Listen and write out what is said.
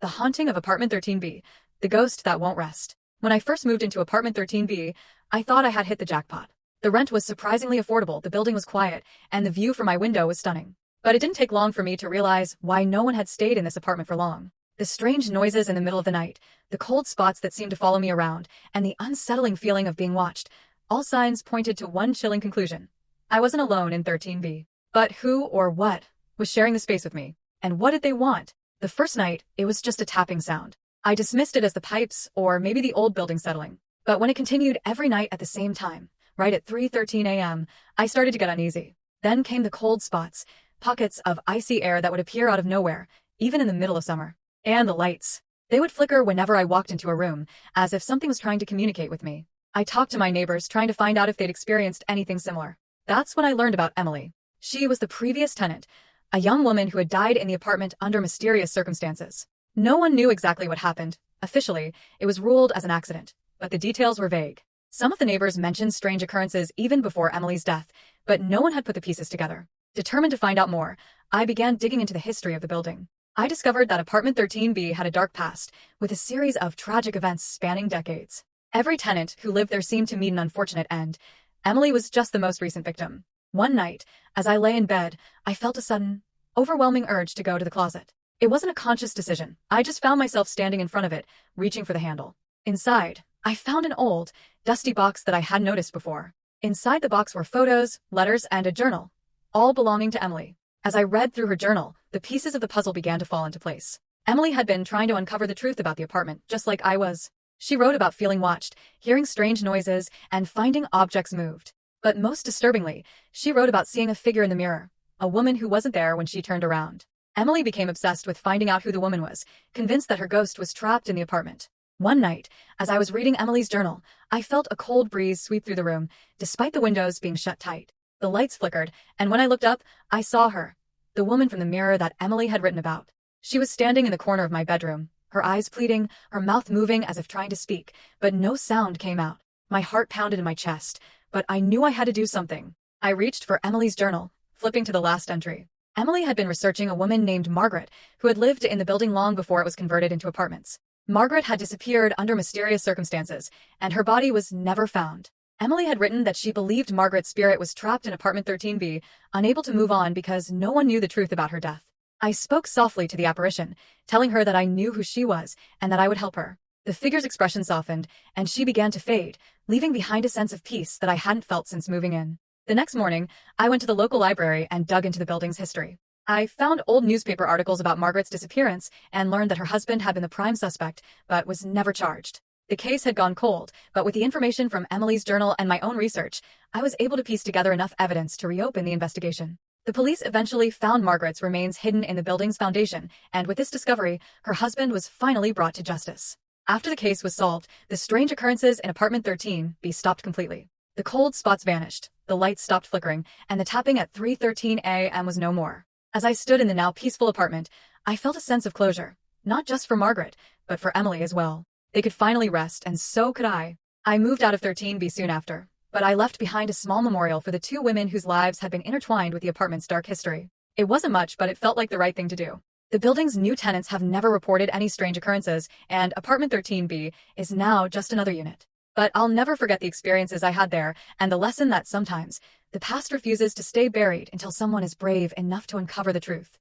The Haunting of Apartment 13B, The Ghost That Won't Rest. When I first moved into Apartment 13B, I thought I had hit the jackpot. The rent was surprisingly affordable, the building was quiet, and the view from my window was stunning. But it didn't take long for me to realize why no one had stayed in this apartment for long. The strange noises in the middle of the night, the cold spots that seemed to follow me around, and the unsettling feeling of being watched, all signs pointed to one chilling conclusion. I wasn't alone in 13B. But who or what was sharing the space with me? And what did they want? The first night, it was just a tapping sound. I dismissed it as the pipes or maybe the old building settling. But when it continued every night at the same time, right at 3:13 a.m., I started to get uneasy. Then came the cold spots, pockets of icy air that would appear out of nowhere, even in the middle of summer. And the lights. They would flicker whenever I walked into a room, as if something was trying to communicate with me. I talked to my neighbors, trying to find out if they'd experienced anything similar. That's when I learned about Emily. She was the previous tenant, a young woman who had died in the apartment under mysterious circumstances. No one knew exactly what happened. Officially, it was ruled as an accident, but the details were vague. Some of the neighbors mentioned strange occurrences even before Emily's death, but no one had put the pieces together. Determined to find out more, I began digging into the history of the building. I discovered that Apartment 13B had a dark past, with a series of tragic events spanning decades. Every tenant who lived there seemed to meet an unfortunate end. Emily was just the most recent victim. One night, as I lay in bed, I felt a sudden, overwhelming urge to go to the closet. It wasn't a conscious decision. I just found myself standing in front of it, reaching for the handle. Inside, I found an old, dusty box that I hadn't noticed before. Inside the box were photos, letters, and a journal, all belonging to Emily. As I read through her journal, the pieces of the puzzle began to fall into place. Emily had been trying to uncover the truth about the apartment, just like I was. She wrote about feeling watched, hearing strange noises, and finding objects moved. But most disturbingly, she wrote about seeing a figure in the mirror, a woman who wasn't there when she turned around. Emily became obsessed with finding out who the woman was, convinced that her ghost was trapped in the apartment. One night, as I was reading Emily's journal, I felt a cold breeze sweep through the room, despite the windows being shut tight. The lights flickered, and when I looked up, I saw her, the woman from the mirror that Emily had written about. She was standing in the corner of my bedroom, her eyes pleading, her mouth moving as if trying to speak, but no sound came out. My heart pounded in my chest, but I knew I had to do something. I reached for Emily's journal, flipping to the last entry. Emily had been researching a woman named Margaret, who had lived in the building long before it was converted into apartments. Margaret had disappeared under mysterious circumstances, and her body was never found. Emily had written that she believed Margaret's spirit was trapped in Apartment 13B, unable to move on because no one knew the truth about her death. I spoke softly to the apparition, telling her that I knew who she was and that I would help her. The figure's expression softened, and she began to fade, leaving behind a sense of peace that I hadn't felt since moving in. The next morning, I went to the local library and dug into the building's history. I found old newspaper articles about Margaret's disappearance and learned that her husband had been the prime suspect, but was never charged. The case had gone cold, but with the information from Emily's journal and my own research, I was able to piece together enough evidence to reopen the investigation. The police eventually found Margaret's remains hidden in the building's foundation, and with this discovery, her husband was finally brought to justice. After the case was solved, the strange occurrences in Apartment 13B stopped completely. The cold spots vanished, the lights stopped flickering, and the tapping at 3:13 a.m. was no more. As I stood in the now peaceful apartment, I felt a sense of closure, not just for Margaret, but for Emily as well. They could finally rest, and so could I. I moved out of 13B soon after, but I left behind a small memorial for the two women whose lives had been intertwined with the apartment's dark history. It wasn't much, but it felt like the right thing to do. The building's new tenants have never reported any strange occurrences, and Apartment 13B is now just another unit. But I'll never forget the experiences I had there, and the lesson that sometimes, the past refuses to stay buried until someone is brave enough to uncover the truth.